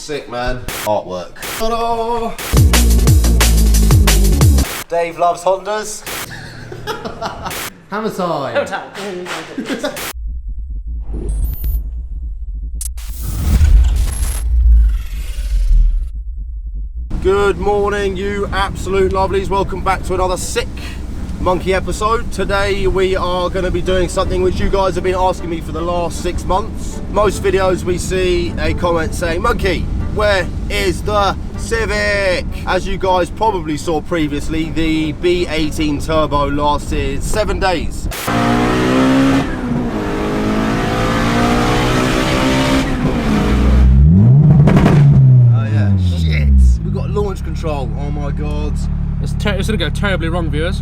sick, man. Artwork. Ta-da! Dave loves Hondas. Hammer time. Hammer time. Good morning, you absolute lovelies. Welcome back to another sick Monkey episode. Today we are going to be doing something which you guys have been asking me for the last 6 months. Most videos we see a comment saying, Monkey, where is the Civic? As you guys probably saw previously, the B18 Turbo lasted 7 days. Launch control, oh my god. It's gonna go terribly wrong, viewers.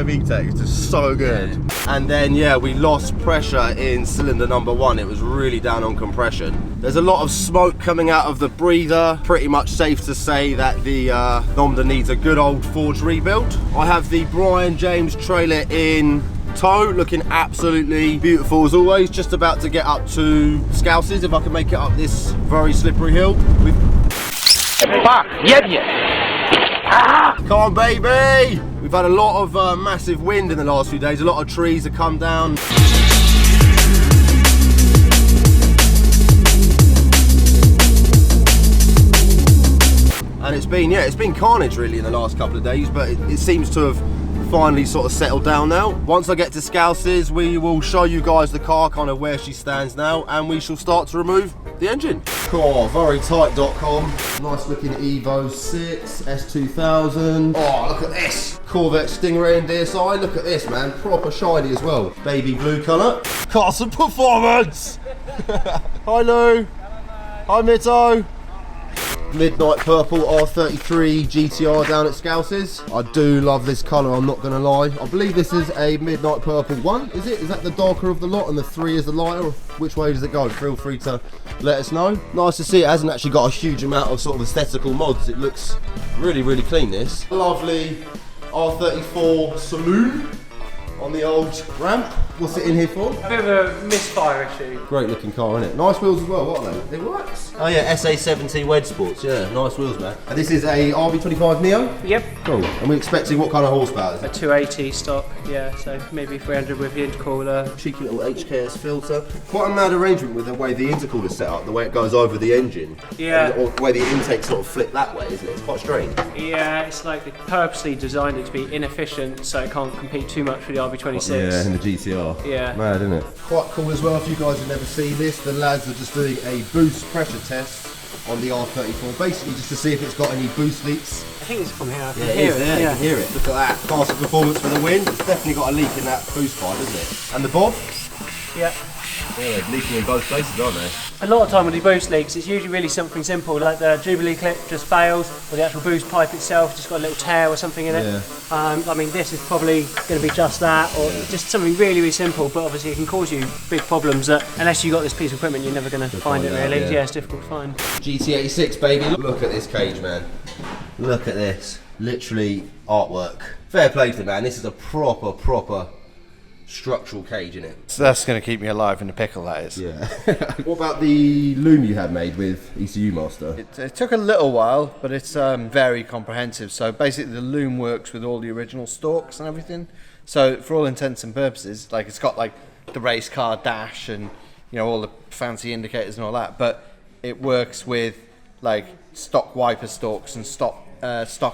VTEC is just so good. And then yeah, we lost pressure in cylinder number 1. It was really down on compression. There's a lot of smoke coming out of the breather. Pretty much safe to say that the Nomda needs a good old forge rebuild. I have the Brian James trailer in tow, looking absolutely beautiful as always. Just about to get up to Scouses, if I can make it up this very slippery hill. Come on, baby! We've had a lot of massive wind in the last few days. A lot of trees have come down. And it's been carnage really in the last couple of days, but it seems to have finally sort of settled down now. Once I get to Scouses, we will show you guys the car, kind of where she stands now, and we shall start to remove the engine. Cool, verytight.com. Nice looking Evo 6, S2000. Oh, look at this. Corvette Stingray and DSI. Look at this, man. Proper shiny as well. Baby blue colour. Carson Performance. Hi, Lou. Hi, Mitto. Midnight purple R33 GTR down at Scouses. I do love this colour, I'm not going to lie. I believe this is a midnight purple 1, is it? Is that the darker of the lot and the 3 is the lighter? Or which way does it go? Feel free to let us know. Nice to see it hasn't actually got a huge amount of sort of aesthetical mods. It looks really, really clean, this. Lovely R34 saloon on the old ramp. What's it in here for? A bit of a misfire issue. Great looking car, isn't it? Nice wheels as well, what are they? It works. Oh yeah, SA17 Wedge Sports, yeah, nice wheels, man. And this is a RB25 Neo? Yep. Cool. And we're expecting what kind of horsepower is A it? 280 stock, yeah, so maybe 300 with the intercooler. Cheeky little HKS filter. Quite a mad arrangement with the way the intercooler's set up, the way it goes over the engine. Yeah. Or the way the intake sort of flip that way, isn't it? It's quite strange. Yeah, it's like they purposely designed it to be inefficient so it can't compete too much with the RB26. Yeah, and the GTR. Yeah. Mad, isn't it? Quite cool as well, if you guys have never seen this, the lads are just doing a boost pressure test on the R34, basically just to see if it's got any boost leaks. I think it's from here, I can Yeah, it hear is there, it. you can hear it. Look at that. Carson Performance for the win. It's definitely got a leak in that boost pipe, isn't it? And the bob? Yeah. Yeah, they're leaking in both places, aren't they? A lot of time with the boost leaks, it's usually really something simple, like the Jubilee clip just fails, or the actual boost pipe itself just got a little tear or something in it. Yeah. I mean, this is probably going to be just that, or just something really, really simple, but obviously it can cause you big problems that, unless you've got this piece of equipment, you're never going to find it really. Yeah, it's difficult to find. GT86, baby. Look at this cage, man. Look at this. Literally artwork. Fair play to the man. This is a proper structural cage in it. So that's going to keep me alive in the pickle, that is. Yeah. What about the loom you had made with ECU Master? It took a little while, but it's very comprehensive. So basically the loom works with all the original stalks and everything. So for all intents and purposes, like it's got like the race car dash and all the fancy indicators and all that, but it works with like stock wiper stalks and stock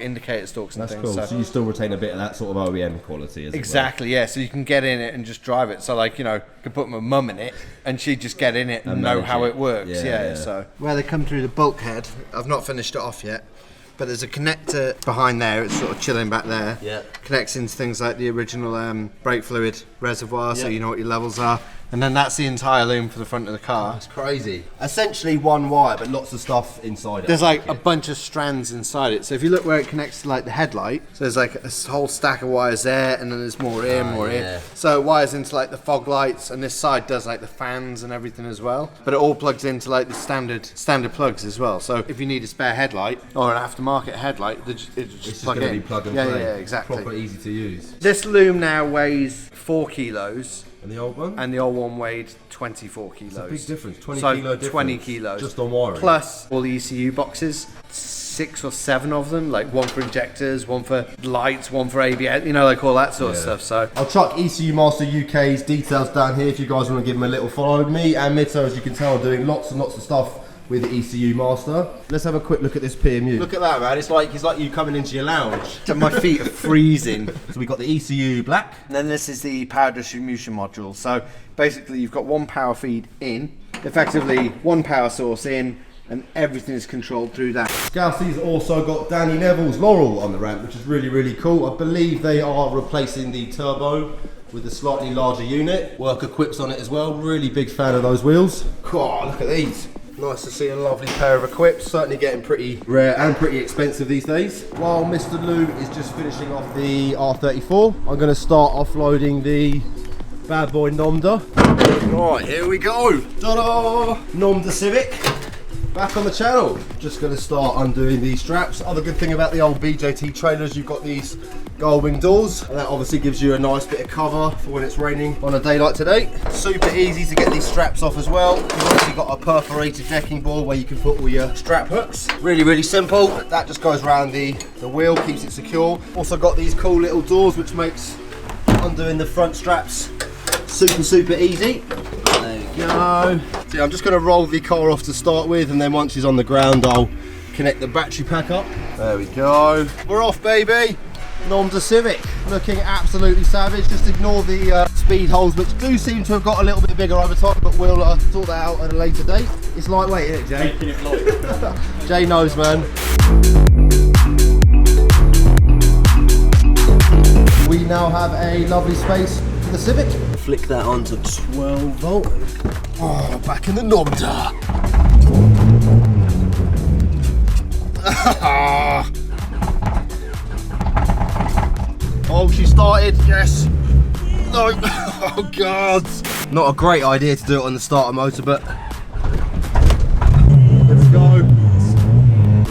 indicator stalks and That's things. cool. So you still retain a bit of that sort of OEM quality as Exactly, yeah. So you can get in it and just drive it. So like, could put my mum in it and she'd just get in it and know how it works. Yeah. So where they come through the bulkhead, I've not finished it off yet, but there's a connector behind there. It's sort of chilling back there. Yeah. Connects into things like the original brake fluid reservoir, so you know what your levels are. And then that's the entire loom for the front of the car. That's crazy. Essentially one wire, but lots of stuff inside it. There's like a bunch of strands inside it. So if you look where it connects to like the headlight, so there's like a whole stack of wires there, and then there's more here, more here. So it wires into like the fog lights, and this side does like the fans and everything as well. But it all plugs into like the standard plugs as well. So if you need a spare headlight or an aftermarket headlight, it's just plug going to in. be plug and play. Yeah, exactly. Proper easy to use. This loom now weighs 4 kilos. And the old one? And the old one weighed 24 kilos. It's a big difference. 20 so kilo difference. 20 kilos. Just on wiring. Plus all the ECU boxes, 6 or 7 of them, like one for injectors, one for lights, one for ABS, you know, like all that sort of stuff. So I'll chuck ECU Master UK's details down here if you guys want to give them a little follow. Me and Mitto, as you can tell, are doing lots and lots of stuff with the ECU Master. Let's have a quick look at this PMU. Look at that, man. It's like you coming into your lounge. my feet are freezing. So we got the ECU black. And then this is the power distribution module. So basically you've got one power feed in, effectively one power source in, and everything is controlled through that. Scousy's also got Danny Neville's Laurel on the ramp, which is really, really cool. I believe they are replacing the turbo with a slightly larger unit. Work equips on it as well. Really big fan of those wheels. God, look at these. Nice to see a lovely pair of equips. Certainly getting pretty rare and pretty expensive these days. While Mr. Lou is just finishing off the R34, I'm going to start offloading the bad boy Nomda. Right, here we go. Ta-da! Nomda Civic. Back on the channel. Just going to start undoing these straps. Other good thing about the old BJT trailers, you've got these gull wing doors, and that obviously gives you a nice bit of cover for when it's raining on a day like today. Super easy to get these straps off as well. You've obviously got a perforated decking board where you can put all your strap hooks. Really, really simple. That just goes around the wheel, keeps it secure. Also got these cool little doors which makes undoing the front straps super easy. There you go. So I'm just going to roll the car off to start with, and then once she's on the ground I'll connect the battery pack up. There we go. We're off, baby. Honda Civic, looking absolutely savage. Just ignore the speed holes, which do seem to have got a little bit bigger over time, but we'll sort that out at a later date. It's lightweight, isn't it, Jay? Making it light. Jay knows, man. We now have a lovely space for the Civic. Flick that onto 12 volt. Oh, back in the Nomda. Oh, she started, yes. No, oh God. Not a great idea to do it on the starter motor, but let's go.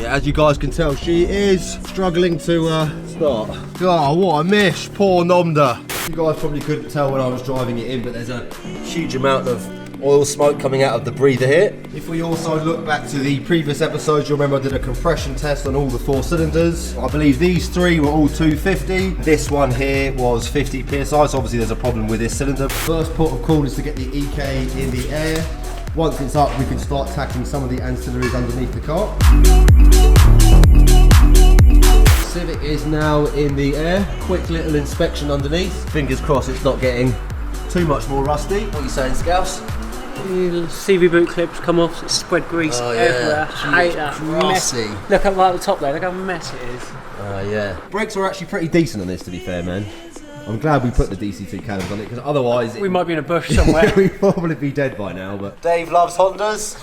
Yeah, as you guys can tell, she is struggling to start. Oh, what a mish, poor Nomda. You guys probably couldn't tell when I was driving it in, but there's a huge amount of oil smoke coming out of the breather here. If we also look back to the previous episodes, you'll remember I did a compression test on all the 4 cylinders. I believe these 3 were all 250. This one here was 50 psi, so obviously there's a problem with this cylinder. First port of call is to get the EK in the air. Once it's up, we can start tackling some of the ancillaries underneath the car. Civic is now in the air. Quick little inspection underneath. Fingers crossed it's not getting too much more rusty. What are you saying, Scouse? CV boot clips come off, it's spread grease everywhere. I hate that mess. Look at right at the top there, look how messy it is. Yeah. Brakes are actually pretty decent on this, to be fair, man. I'm glad we put the DC2 cannons on it, because otherwise we might be in a bush somewhere. We'd probably be dead by now. But Dave loves Hondas.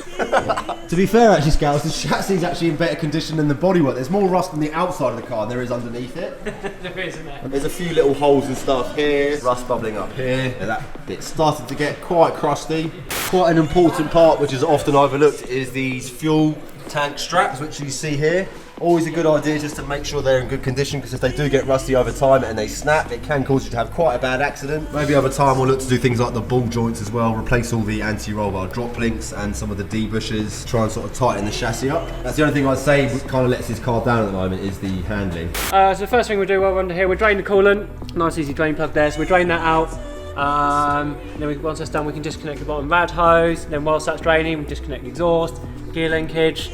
To be fair, actually, Scouts, the chassis is actually in better condition than the bodywork. There's more rust on the outside of the car than there is underneath it. There is, isn't there? And there's a few little holes and stuff here, rust bubbling up here. And that bit's started to get quite crusty. Quite an important part, which is often overlooked, is these fuel tank straps, which you see here. Always a good idea just to make sure they're in good condition, because if they do get rusty over time and they snap, it can cause you to have quite a bad accident. Maybe over time we'll look to do things like the ball joints as well, replace all the anti-roll bar drop links and some of the D-bushes, try and sort of tighten the chassis up. That's the only thing I'd say kind of lets this car down at the moment, is the handling. So the first thing we do while we're under here, we drain the coolant. Nice easy drain plug there, so we drain that out. Then once that's done, we can disconnect the bottom rad hose. Then whilst that's draining, we disconnect the exhaust, gear linkage,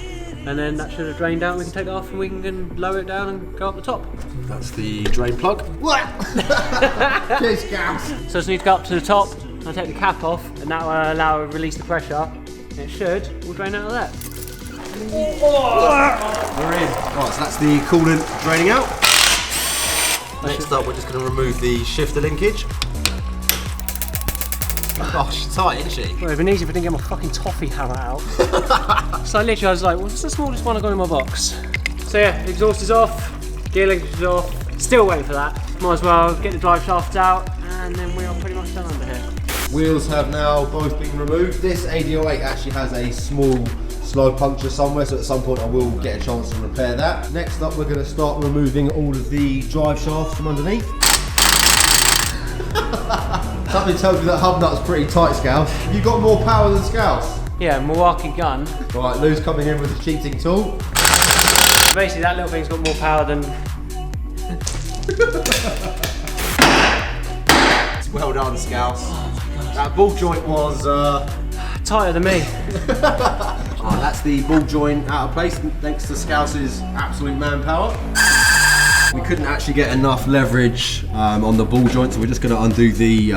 and then that should have drained out. We can take that off and we can lower it down and go up the top. That's the drain plug. Cheers, Gams. So just need to go up to the top. I'll take the cap off, and that will allow it to release the pressure. And it should all drain out of that. We're in. Right, so that's the coolant draining out. Next up, we're just going to remove the shifter linkage. Oh, she's tight, isn't she? Well, it'd been easy if I didn't get my fucking toffee hammer out. So literally I was like, what's the smallest one I got in my box? So yeah, exhaust is off, gear link is off, still waiting for that. Might as well get the drive shafts out and then we are pretty much done under here. Wheels have now both been removed. This AD08 actually has a small slow puncture somewhere, so at some point I will get a chance to repair that. Next up, we're going to start removing all of the drive shafts from underneath. Something tells me that hub nut's pretty tight, Scouse. You got more power than Scouse. Yeah, Milwaukee gun. Right, Lou's coming in with a cheating tool. Basically that little thing's got more power than... Well done, Scouse. That ball joint was tighter than me. Right, that's the ball joint out of place thanks to Scouse's absolute manpower. We couldn't actually get enough leverage on the ball joint, so we're just going to undo the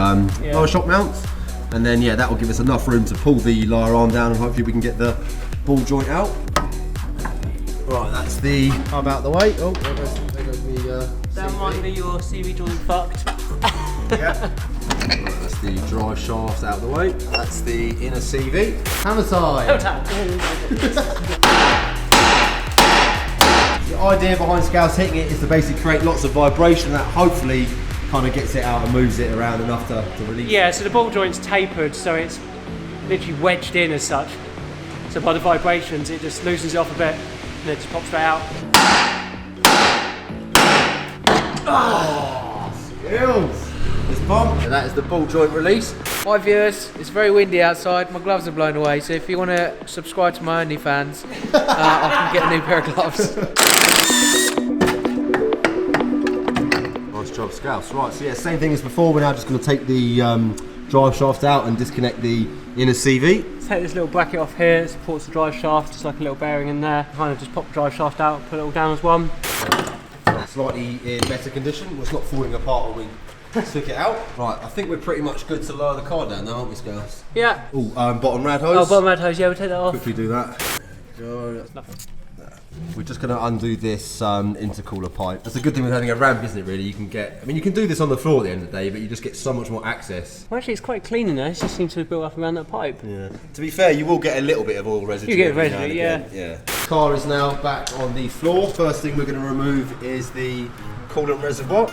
lower shock mounts, and then yeah, that will give us enough room to pull the lower arm down, and hopefully we can get the ball joint out. Right, that's the hub out the way. Oh, there goes the Don't mind me, your CV joint fucked. Yeah. Right, that's the drive shafts out of the way. That's the inner CV. Hammer time. The idea behind Scouse hitting it is to basically create lots of vibration that hopefully kind of gets it out and moves it around enough to release. Yeah, so the ball joint's tapered, so it's literally wedged in as such. So by the vibrations, it just loosens it off a bit and it just pops straight out. Oh, skills! This pump, and that is the ball joint release. Hi viewers, it's very windy outside, my gloves are blown away, so if you want to subscribe to my OnlyFans, I can get a new pair of gloves. Nice job, Scouse. Right, so yeah, same thing as before, we're now just going to take the drive shaft out and disconnect the inner CV. Take this little bracket off here, it supports the drive shaft, just like a little bearing in there. Kind of just pop the drive shaft out and put it all down as one. Slightly in better condition, well, it's not falling apart when we stick it out. Right, I think we're pretty much good to lower the car down now, aren't we, Scouse? Yeah. Oh, bottom rad hose. Oh, bottom rad hose, yeah, we'll take that off. Quickly do that. That's nothing. We're just going to undo this intercooler pipe. That's a good thing with having a ramp, isn't it, really? You can get, I mean, you can do this on the floor at the end of the day, but you just get so much more access. Well, actually, it's quite clean in there. It just seems to have built up around that pipe. Yeah. To be fair, you will get a little bit of oil residue. You get every residue, now and yeah. again. Yeah. Car is now back on the floor. First thing we're going to remove is the coolant reservoir.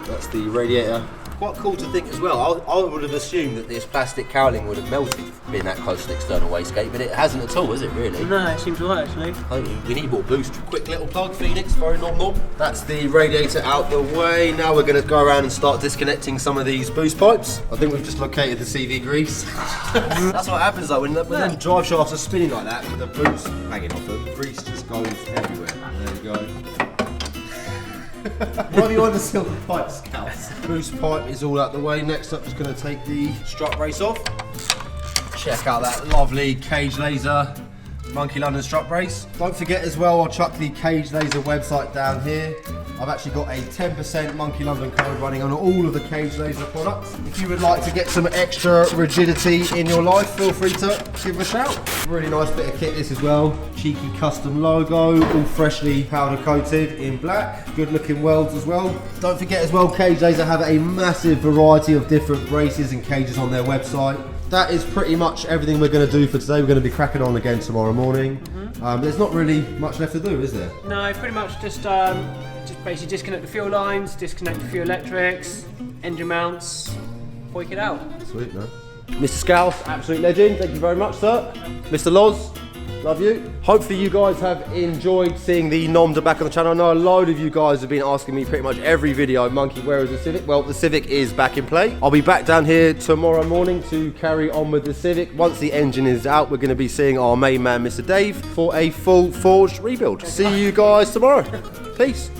That's the radiator. Quite cool to think as well. I would have assumed that this plastic cowling would have melted being that close to the external wastegate, but it hasn't at all, has it really? No, it seems right actually. We need more boost. Quick little plug, Phoenix, very normal. That's the radiator out the way. Now we're going to go around and start disconnecting some of these boost pipes. I think we've just located the CV grease. That's what happens though, when them drive shafts are spinning like that with the boost hanging off them, grease just goes everywhere. There you go. Why do you want the silver pipe, Scouts? Boost pipe is all out the way. Next up, just going to take the strut brace off. Check out that lovely Cage Laser Monky London strut brace. Don't forget as well, I'll chuck the Cage Laser website down here. I've actually got a 10% Monky London code running on all of the Cage Laser products. If you would like to get some extra rigidity in your life, feel free to give them a shout. Really nice bit of kit this as well. Cheeky custom logo, all freshly powder coated in black. Good looking welds as well. Don't forget as well, Cage Laser have a massive variety of different braces and cages on their website. That is pretty much everything we're going to do for today. We're going to be cracking on again tomorrow morning. There's not really much left to do, is there? No, pretty much just basically disconnect the fuel lines, disconnect the fuel electrics, engine mounts, hoik it out. Sweet, man. Mr. Scouse, absolute legend. Thank you very much, sir. Mr. Loz, love you. Hopefully you guys have enjoyed seeing the Nomda back on the channel. I know a load of you guys have been asking me pretty much every video, Monkey, where is the Civic? Well, the Civic is back in play. I'll be back down here tomorrow morning to carry on with the Civic. Once the engine is out, we're going to be seeing our main man, Mr. Dave, for a full forged rebuild. See you guys tomorrow. Peace.